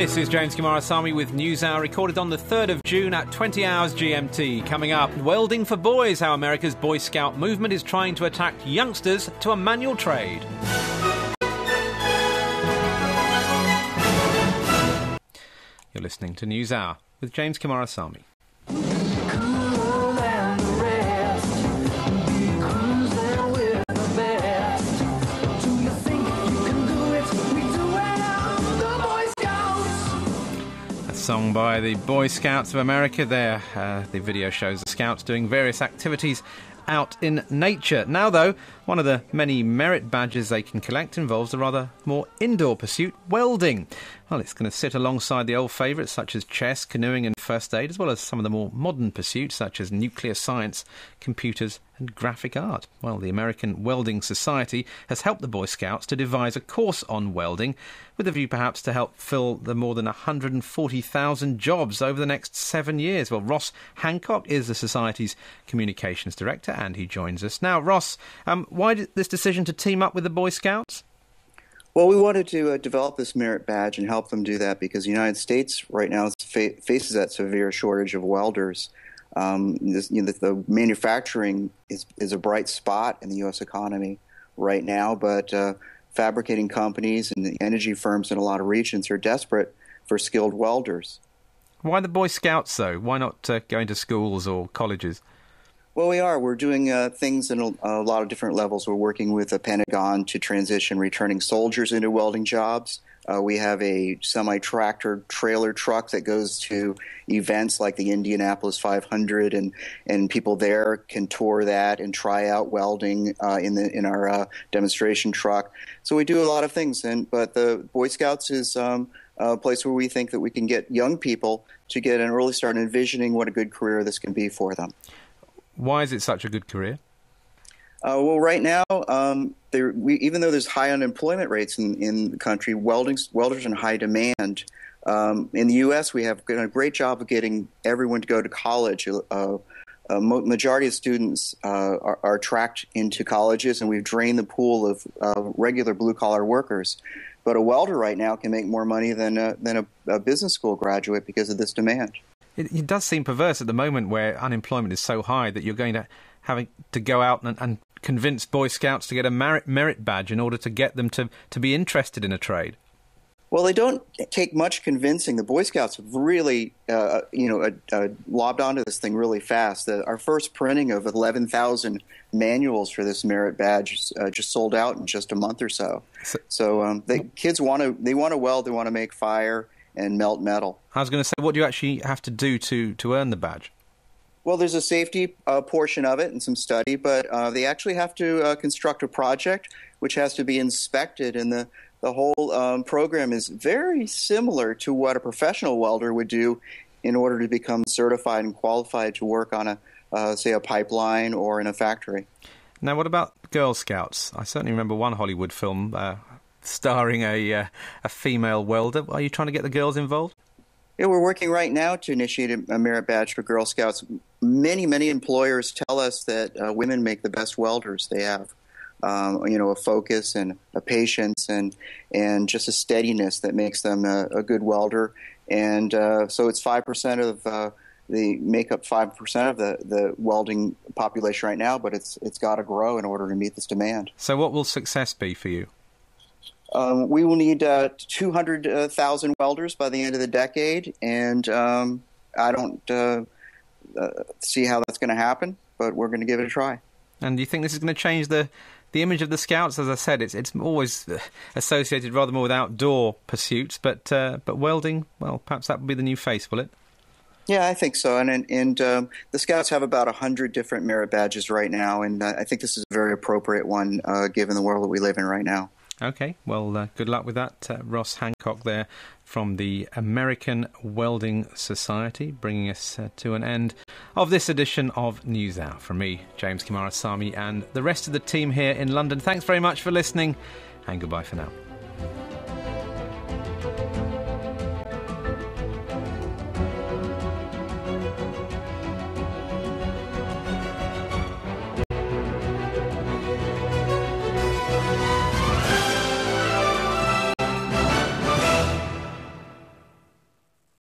This is James Kumarasamy with NewsHour, recorded on the 3rd of June at 20 hours GMT. Coming up, welding for boys, how America's Boy Scout movement is trying to attract youngsters to a manual trade. You're listening to NewsHour with James Kumarasamy. Song by the Boy Scouts of America there. The video shows the Scouts doing various activities out in nature. Now, though, one of the many merit badges they can collect involves a rather more indoor pursuit, welding. Well, it's going to sit alongside the old favourites such as chess, canoeing and first aid, as well as some of the more modern pursuits such as nuclear science, computers and graphic art. Well, the American Welding Society has helped the Boy Scouts to devise a course on welding, with a view perhaps to help fill the more than 140,000 jobs over the next 7 years. Well, Ross Hancock is the Society's Communications Director, and he joins us now. Ross, why did this decision to team up with the Boy Scouts? Well, we wanted to develop this merit badge and help them do that because the United States right now faces that severe shortage of welders. The manufacturing is a bright spot in the U.S. economy right now, but fabricating companies and the energy firms in a lot of regions are desperate for skilled welders. Why the Boy Scouts, though? Why not going to schools or colleges? Well, we are. We're doing things in a lot of different levels. We're working with the Pentagon to transition returning soldiers into welding jobs. We have a semi-tractor trailer truck that goes to events like the Indianapolis 500, and people there can tour that and try out welding in our demonstration truck. So we do a lot of things, but the Boy Scouts is a place where we think that we can get young people to get an early start in envisioning what a good career this can be for them. Why is it such a good career? Well, right now, even though there's high unemployment rates in the country, welders are in high demand. In the U.S., we have done a great job of getting everyone to go to college. Majority of students are tracked into colleges, and we've drained the pool of regular blue-collar workers. But a welder right now can make more money than a business school graduate because of this demand. It does seem perverse at the moment where unemployment is so high that you're going to having to go out and convince Boy Scouts to get a merit badge in order to get them to be interested in a trade. Well, they don't take much convincing. The Boy Scouts have really, lobbed onto this thing really fast. Our first printing of 11,000 manuals for this merit badge just sold out in just a month or so. The kids want to weld, they want to make fire and melt metal. I was going to say, what do you actually have to do to earn the badge? Well, there's a safety portion of it and some study, but they actually have to construct a project which has to be inspected, and the whole program is very similar to what a professional welder would do in order to become certified and qualified to work on a pipeline or in a factory. Now, what about Girl Scouts? I certainly remember one Hollywood film starring a female welder. Are you trying to get the girls involved? Yeah, we're working right now to initiate a merit badge for Girl Scouts. Many employers tell us that women make the best welders. They have, a focus and a patience and just a steadiness that makes them a good welder. And so it's 5% of they make up 5% of the welding population right now, but it's got to grow in order to meet this demand. So what will success be for you? We will need 200,000 welders by the end of the decade, and I don't see how that's going to happen, but we're going to give it a try. And do you think this is going to change the image of the Scouts? As I said, it's always associated rather more with outdoor pursuits, but welding, well, perhaps that will be the new face, will it? Yeah, I think so. And the Scouts have about 100 different merit badges right now, and I think this is a very appropriate one given the world that we live in right now. Okay, well, good luck with that. Ross Hancock there from the American Welding Society, bringing us to an end of this edition of NewsHour. From me, James Kumarasamy, and the rest of the team here in London, thanks very much for listening, and goodbye for now.